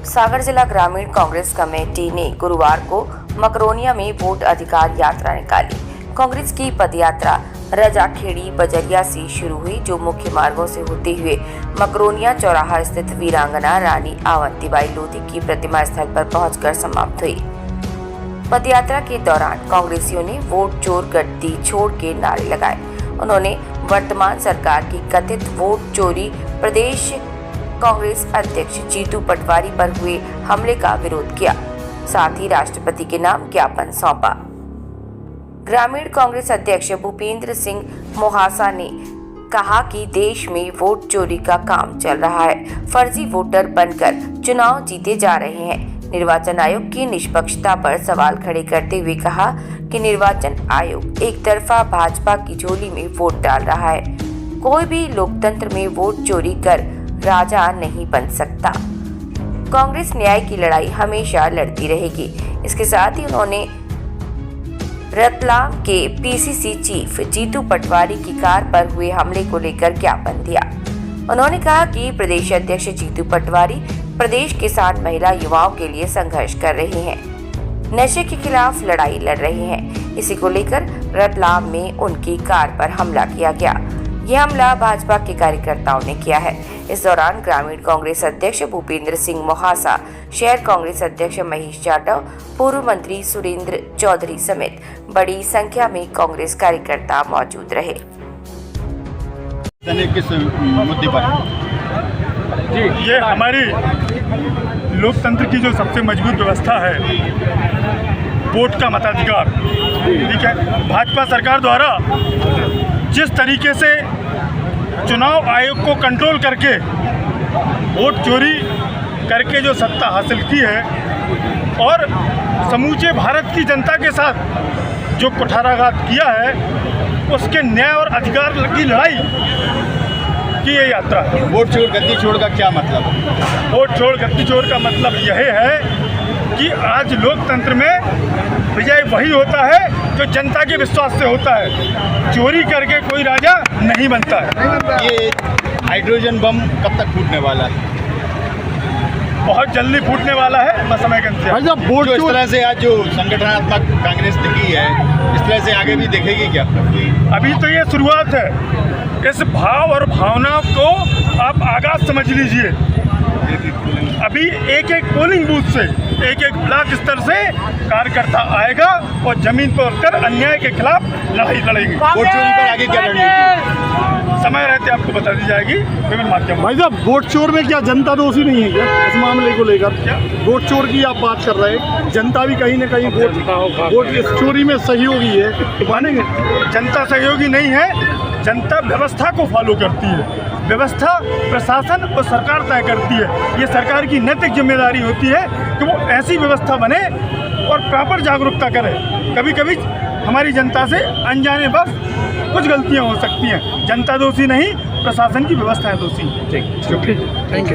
सागर जिला ग्रामीण कांग्रेस कमेटी ने गुरुवार को मकरोनिया में वोट अधिकार यात्रा निकाली। कांग्रेस की पदयात्रा रजाखेड़ी बजरिया से शुरू हुई, जो मुख्य मार्गों से होते हुए मकरोनिया चौराहा स्थित वीरांगना रानी आवंतीबाई लोधी की प्रतिमा स्थल पर पहुंचकर समाप्त हुई। पदयात्रा के दौरान कांग्रेसियों ने वोट चोर गद्दी छोड़ के नारे लगाए। उन्होंने वर्तमान सरकार की कथित वोट चोरी प्रदेश कांग्रेस अध्यक्ष जीतू पटवारी पर हुए हमले का विरोध किया। साथ ही राष्ट्रपति के नाम ज्ञापन सौंपा। ग्रामीण कांग्रेस अध्यक्ष भूपेंद्र सिंह मोहासा ने कहा कि देश में वोट चोरी का काम चल रहा है। फर्जी वोटर बनकर चुनाव जीते जा रहे हैं। निर्वाचन आयोग की निष्पक्षता पर सवाल खड़े करते हुए कहा कि निर्वाचन आयोग एक तरफा भाजपा की झोली में वोट डाल रहा है। कोई भी लोकतंत्र में वोट चोरी कर राजा नहीं बन सकता। कांग्रेस न्याय की लड़ाई हमेशा लड़ती रहेगी। इसके साथ ही उन्होंने रतलाम के पीसीसी चीफ जीतू पटवारी की कार पर हुए हमले को लेकर ज्ञापन दिया। उन्होंने कहा कि प्रदेश अध्यक्ष जीतू पटवारी प्रदेश किसान महिला युवाओं के लिए संघर्ष कर रहे हैं, नशे के खिलाफ लड़ाई लड़ रहे हैं। इसी को लेकर रतलाम में उनकी कार पर हमला किया गया। यह हमला भाजपा के कार्यकर्ताओं ने किया है। इस दौरान ग्रामीण कांग्रेस अध्यक्ष भूपेंद्र सिंह मोहासा, शहर कांग्रेस अध्यक्ष महेश जाटव, पूर्व मंत्री सुरेंद्र चौधरी समेत बड़ी संख्या में कांग्रेस कार्यकर्ता मौजूद रहे। किस मुद्दे पर? जी, ये हमारी लोकतंत्र की जो सबसे मजबूत व्यवस्था है, वोट का मताधिकार, ठीक है। भाजपा सरकार द्वारा जिस तरीके से चुनाव आयोग को कंट्रोल करके वोट चोरी करके जो सत्ता हासिल की है और समूचे भारत की जनता के साथ जो कुठाराघात किया है, उसके न्याय और अधिकार की लड़ाई की ये यात्रा है। वोट चोर गद्दी छोड़ का क्या मतलब? वोट चोर गद्दी चोर का मतलब यह है कि आज लोकतंत्र में विजय वही होता है जो जनता के विश्वास से होता है। चोरी करके कोई राजा नहीं बनता है। ये हाइड्रोजन बम कब तक फूटने वाला है? बहुत जल्दी फूटने वाला है, बस समय का इंतजार। वोट इस तरह से आज जो संगठनात्मक कांग्रेस की है, इस तरह से आगे भी देखेगी क्या? अभी तो ये शुरुआत है। इस भाव और भावना को आप आगाज समझ लीजिए। अभी एक एक पोलिंग बूथ से, एक एक ब्लॉक स्तर से कार्यकर्ता आएगा और जमीन पर उतरकर अन्याय के खिलाफ लड़ाई लड़ेगी। वोट चोरी पर आगे क्या रणनीति? समय रहते आपको बता दी जाएगी विभिन्न माध्यम। भाई साहब, वोट चोर में क्या जनता दोषी नहीं है क्या? इस मामले को लेकर वोट चोर की आप बात कर रहे हैं, जनता भी कहीं न कहीं वोट चोरी में सहयोगी है, तो मानेंगे? जनता सहयोगी नहीं है, जनता व्यवस्था को फॉलो करती है। व्यवस्था प्रशासन और सरकार तय करती है। ये सरकार की नैतिक जिम्मेदारी होती है कि वो ऐसी व्यवस्था बने और प्रॉपर जागरूकता करे। कभी कभी हमारी जनता से अनजाने बस कुछ गलतियां हो सकती हैं। जनता दोषी नहीं, प्रशासन की व्यवस्थाएं दोषी। ठीक, थैंक यू।